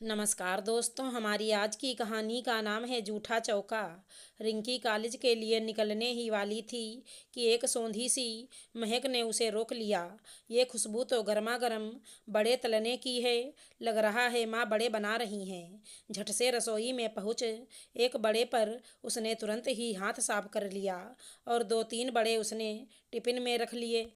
नमस्कार दोस्तों, हमारी आज की कहानी का नाम है जूठा चौका। रिंकी कॉलेज के लिए निकलने ही वाली थी कि एक सौंधी सी महक ने उसे रोक लिया। ये खुशबू तो गर्मा गर्म बड़े तलने की है, लग रहा है माँ बड़े बना रही हैं। झट से रसोई में पहुँच एक बड़े पर उसने तुरंत ही हाथ साफ कर लिया और दो तीन बड़े उसने टिफिन में रख लिए।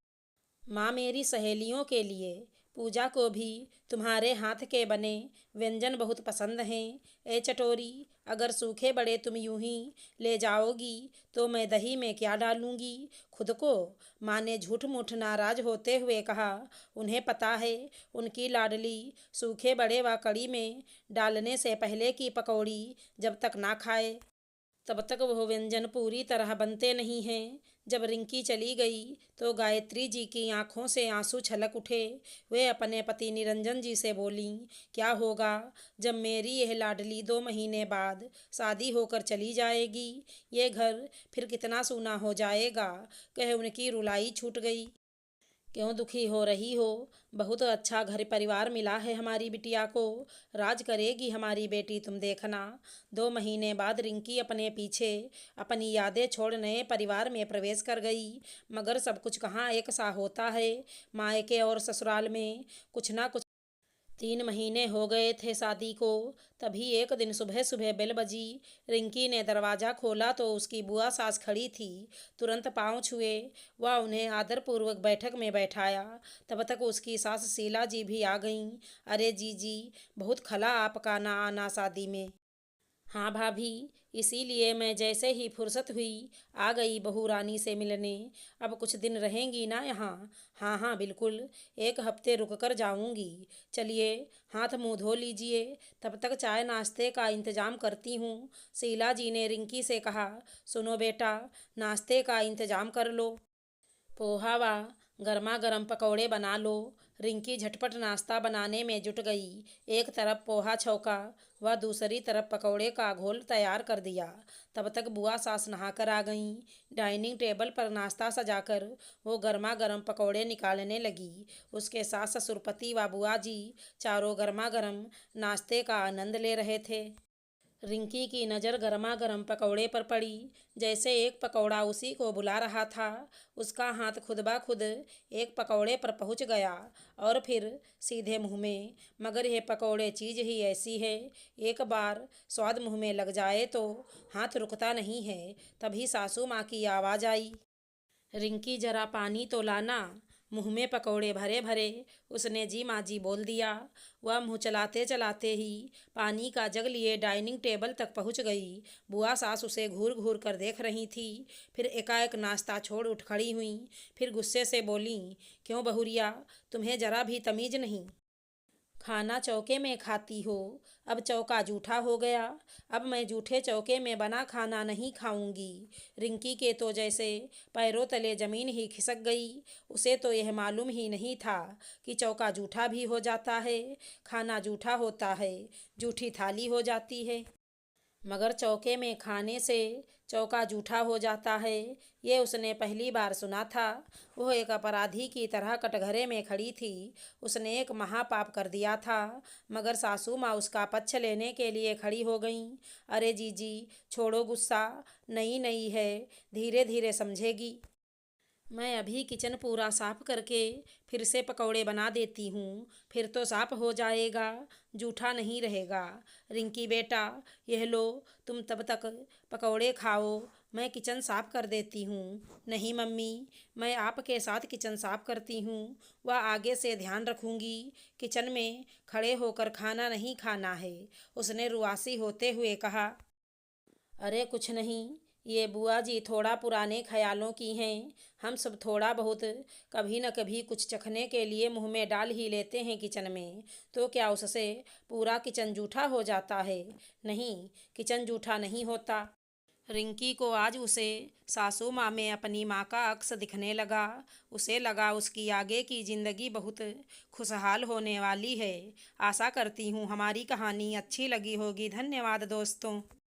माँ, मेरी सहेलियों के लिए, पूजा को भी तुम्हारे हाथ के बने व्यंजन बहुत पसंद हैं। ए चटोरी, अगर सूखे बड़े तुम यूं ही ले जाओगी तो मैं दही में क्या डालूंगी खुद को। माँ ने झूठ मूठ नाराज होते हुए कहा। उन्हें पता है उनकी लाडली सूखे बड़े व कड़ी में डालने से पहले की पकौड़ी जब तक ना खाए तब तक वह व्यंजन पूरी तरह बनते नहीं हैं। जब रिंकी चली गई तो गायत्री जी की आंखों से आंसू छलक उठे। वे अपने पति निरंजन जी से बोलीं, क्या होगा जब मेरी यह लाडली 2 महीने बाद शादी होकर चली जाएगी। ये घर फिर कितना सूना हो जाएगा। कह उनकी रुलाई छूट गई। क्यों दुखी हो रही हो? बहुत अच्छा घर परिवार मिला है हमारी बिटिया को। राज करेगी हमारी बेटी, तुम देखना। 2 महीने बाद रिंकी अपने पीछे अपनी यादें छोड़ नए परिवार में प्रवेश कर गई। मगर सब कुछ कहाँ एक सा होता है। मायके और ससुराल में कुछ ना कुछ। 3 महीने हो गए थे शादी को। तभी एक दिन सुबह सुबह बेल बजी। रिंकी ने दरवाज़ा खोला तो उसकी बुआ सास खड़ी थी। तुरंत पाँव छुए व उन्हें आदरपूर्वक बैठक में बैठाया। तब तक उसकी सास शीला जी भी आ गईं। अरे जीजी, बहुत खला आपका ना आना शादी में। हाँ भाभी, इसीलिए मैं जैसे ही फुर्सत हुई आ गई बहू रानी से मिलने। अब कुछ दिन रहेंगी ना यहाँ? हाँ हाँ बिल्कुल, 1 हफ्ते रुक कर जाऊँगी। चलिए हाथ मुँह धो लीजिए, तब तक चाय नाश्ते का इंतज़ाम करती हूँ। शीला जी ने रिंकी से कहा। सुनो बेटा, नाश्ते का इंतज़ाम कर लो। पोहा व गर्मा गर्म पकौड़े बना लो। रिंकी झटपट नाश्ता बनाने में जुट गई। एक तरफ पोहा छौंका व दूसरी तरफ पकौड़े का घोल तैयार कर दिया। तब तक बुआ सास नहाकर आ गईं। डाइनिंग टेबल पर नाश्ता सजाकर वो गर्मा गर्म पकौड़े निकालने लगी। उसके सास ससुरपति व बुआ जी चारों गर्मा गर्म नाश्ते का आनंद ले रहे थे। रिंकी की नज़र गर्मा गर्म पकौड़े पर पड़ी। जैसे एक पकौड़ा उसी को बुला रहा था। उसका हाथ खुद ब खुद एक पकौड़े पर पहुंच गया और फिर सीधे मुंह में। मगर यह पकौड़े चीज़ ही ऐसी है, एक बार स्वाद मुंह में लग जाए तो हाथ रुकता नहीं है। तभी सासू माँ की आवाज़ आई। रिंकी, जरा पानी तो लाना। मुंह में पकौड़े भरे भरे उसने जी माँ जी बोल दिया। वह मुंह चलाते चलाते ही पानी का जग लिए डाइनिंग टेबल तक पहुंच गई। बुआ सास उसे घूर घूर कर देख रही थी। फिर एकाएक नाश्ता छोड़ उठ खड़ी हुई। फिर गुस्से से बोली, क्यों बहुरिया, तुम्हें जरा भी तमीज नहीं? खाना चौके में खाती हो, अब चौका जूठा हो गया। अब मैं जूठे चौके में बना खाना नहीं खाऊंगी। रिंकी के तो जैसे पैरों तले जमीन ही खिसक गई। उसे तो यह मालूम ही नहीं था कि चौका जूठा भी हो जाता है, खाना जूठा होता है, जूठी थाली हो जाती है। मगर चौके में खाने से चौका जूठा हो जाता है, ये उसने पहली बार सुना था। वह एक अपराधी की तरह कटघरे में खड़ी थी। उसने एक महापाप कर दिया था। मगर सासू माँ उसका पक्ष लेने के लिए खड़ी हो गईं। अरे जीजी, छोड़ो गुस्सा, नई नई है, धीरे धीरे समझेगी। मैं अभी किचन पूरा साफ करके फिर से पकौड़े बना देती हूँ, फिर तो साफ हो जाएगा, जूठा नहीं रहेगा। रिंकी बेटा, यह लो, तुम तब तक पकौड़े खाओ, मैं किचन साफ कर देती हूँ। नहीं मम्मी, मैं आपके साथ किचन साफ करती हूँ, वह आगे से ध्यान रखूँगी। किचन में खड़े होकर खाना नहीं खाना है, उसने रुआसी होते हुए कहा। अरे कुछ नहीं, ये बुआ जी थोड़ा पुराने ख्यालों की हैं। हम सब थोड़ा बहुत कभी न कभी कुछ चखने के लिए मुंह में डाल ही लेते हैं किचन में, तो क्या उससे पूरा किचन जूठा हो जाता है? नहीं, किचन जूठा नहीं होता। रिंकी को आज उसे सासू माँ में अपनी माँ का अक्स दिखने लगा। उसे लगा उसकी आगे की ज़िंदगी बहुत खुशहाल होने वाली है। आशा करती हूँ हमारी कहानी अच्छी लगी होगी। धन्यवाद दोस्तों।